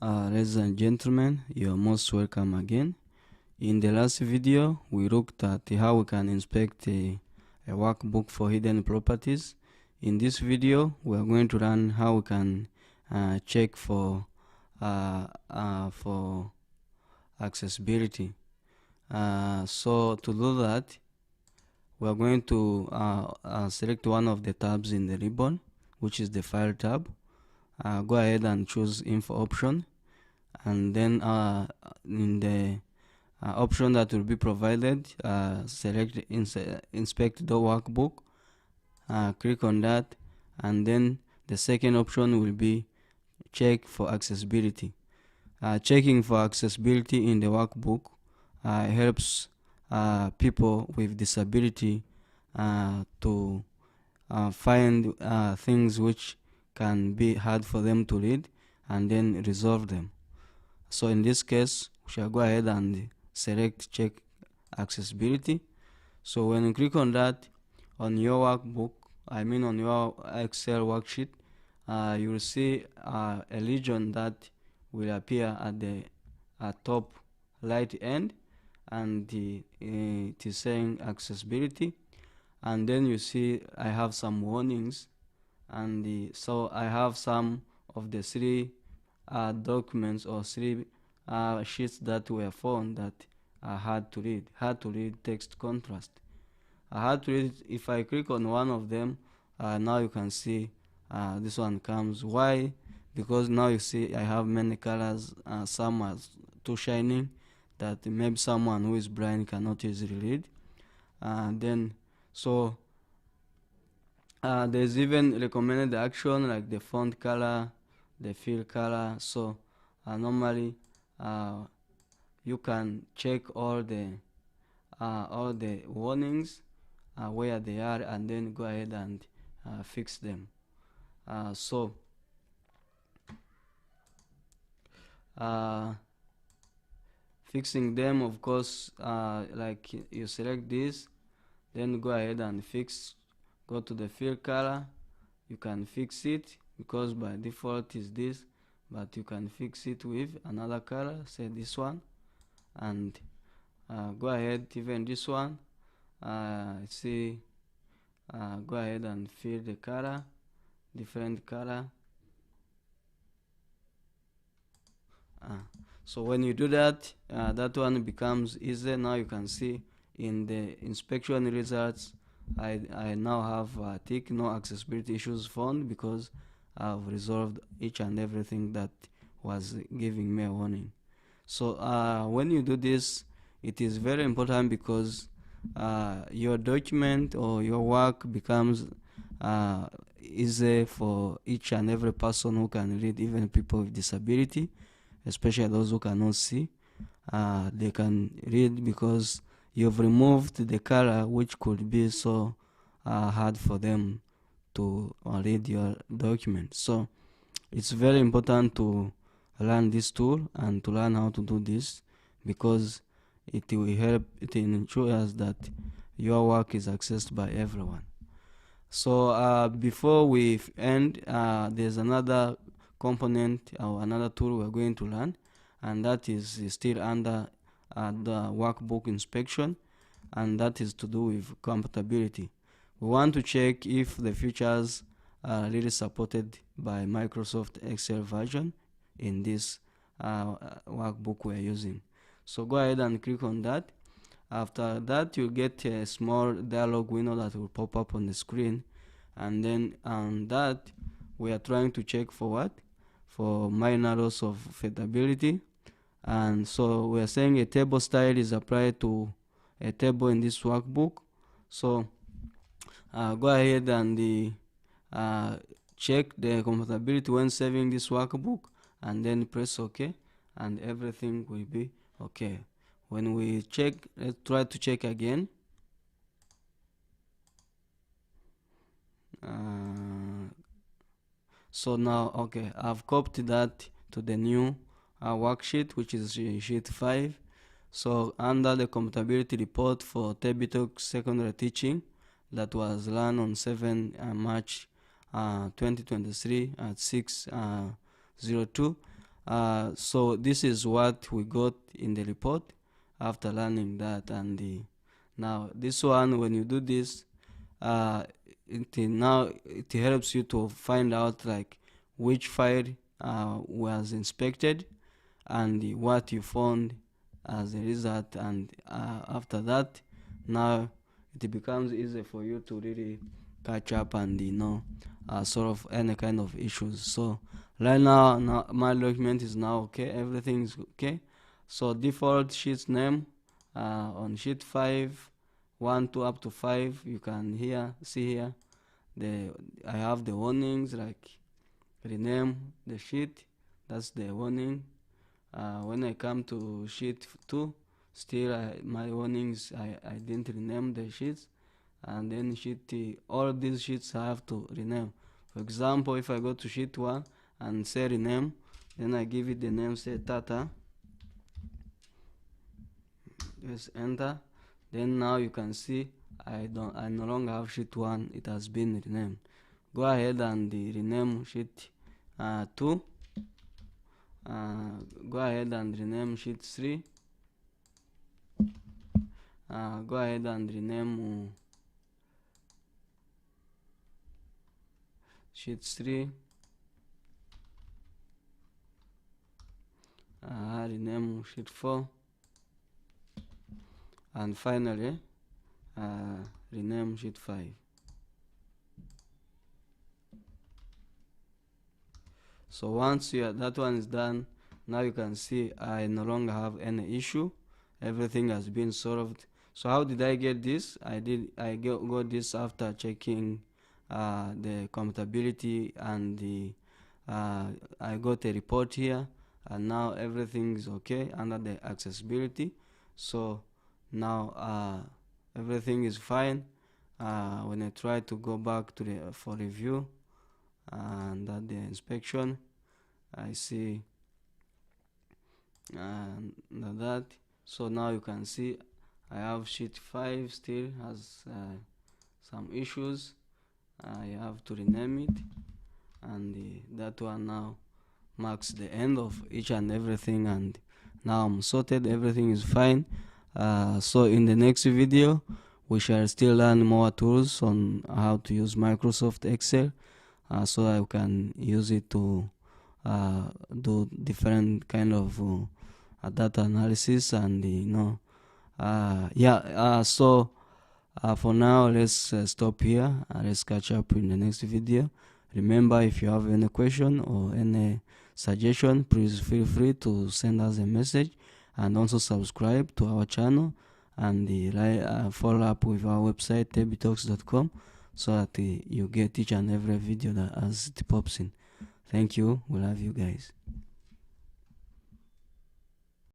Ladies and gentlemen, you are most welcome again. In the last video, we looked at how we can inspect a workbook for hidden properties. In this video, we are going to learn how we can check for accessibility. So to do that, we are going to select one of the tabs in the ribbon, which is the File tab. Go ahead and choose Info option, and then in the option that will be provided, select Inspect the workbook. Click on that, and then the second option will be Check for accessibility. Checking for accessibility in the workbook helps people with disability to find things which can be hard for them to read and then resolve them. So in this case, we shall go ahead and select Check Accessibility. So when you click on that on your workbook, on your Excel worksheet, you will see a legend that will appear at the top right end, and it is saying accessibility. And then you see I have some warnings, and so I have some of the three documents or three sheets that were found that are hard to read text contrast. Hard to read, if I click on one of them, now you can see this one comes. Why? Because now you see I have many colors. Some are too shining that maybe someone who is blind cannot easily read. There's even recommended action like the font color, the fill color. So normally you can check all the warnings where they are, and then go ahead and fix them. Fixing them, of course, like you select this, then go ahead and fix. Go to the fill color. You can fix it because by default is this, but you can fix it with another color, say this one, and go ahead, even this one, go ahead and fill the color, different color. So when you do that, that one becomes easy. Now you can see in the inspection results, I now have a tick, no accessibility issues found, because I've resolved each and everything that was giving me a warning. So when you do this, it is very important, because your document or your work becomes easy for each and every person who can read, even people with disability, especially those who cannot see. They can read because you've removed the color which could be so hard for them to read your document. So it's very important to learn this tool and to learn how to do this, because it will help, it ensures that your work is accessed by everyone. So before we end, there's another component or another tool we're going to learn, and that is still under the workbook inspection, and that is to do with compatibility. We want to check if the features are really supported by Microsoft Excel version in this workbook we're using. So go ahead and click on that. After that, you'll get a small dialog window that will pop up on the screen, and then on that we are trying to check for what? For minor loss of fitability. And so we are saying a table style is applied to a table in this workbook. So go ahead and check the compatibility when saving this workbook, and then press OK, and everything will be okay. When we check, let's try to check again. So now, okay, I've copied that to the new worksheet, which is sheet 5. So under the compatibility report for Tebitok secondary teaching that was run on 7 March 2023 at 6:02, So this is what we got in the report after learning that. And now this one, when you do this, it helps you to find out like which file was inspected and what you found as a result. And after that, now it becomes easy for you to really catch up and solve any kind of issues. So right now my document is now okay, everything is okay. So default sheet name on sheet 5, 1, 2 up to 5, you can see here I have the warnings like rename the sheet, that's the warning. When I come to sheet 2, still my warnings, I didn't rename the sheets. And then sheet all these sheets I have to rename. For example, if I go to sheet 1 and say rename, then I give it the name, say Tata, just enter. Then now you can see I no longer have sheet 1, it has been renamed. Go ahead and rename sheet 2. Go ahead and rename sheet 3. Go ahead and rename sheet 3. Rename sheet 4. And finally rename sheet 5. So once that one is done, now you can see I no longer have any issue, everything has been solved. So how did I get this? I got this after checking the compatibility, and I got a report here, and now everything is okay under the accessibility. So now everything is fine. When I try to go back to for review and at the inspection, I see that. So now you can see I have sheet 5 still has some issues. I have to rename it, and that one now marks the end of each and everything, and now I'm sorted, everything is fine. So in the next video we shall still learn more tools on how to use Microsoft Excel, so I can use it to do different kind of data analysis, and so for now let's stop here. Let's catch up in the next video. Remember, if you have any question or any suggestion, please feel free to send us a message, and also subscribe to our channel, and follow up with our website tabbytalks.com, so that you get each and every video that as it pops in. Thank you. We love you guys.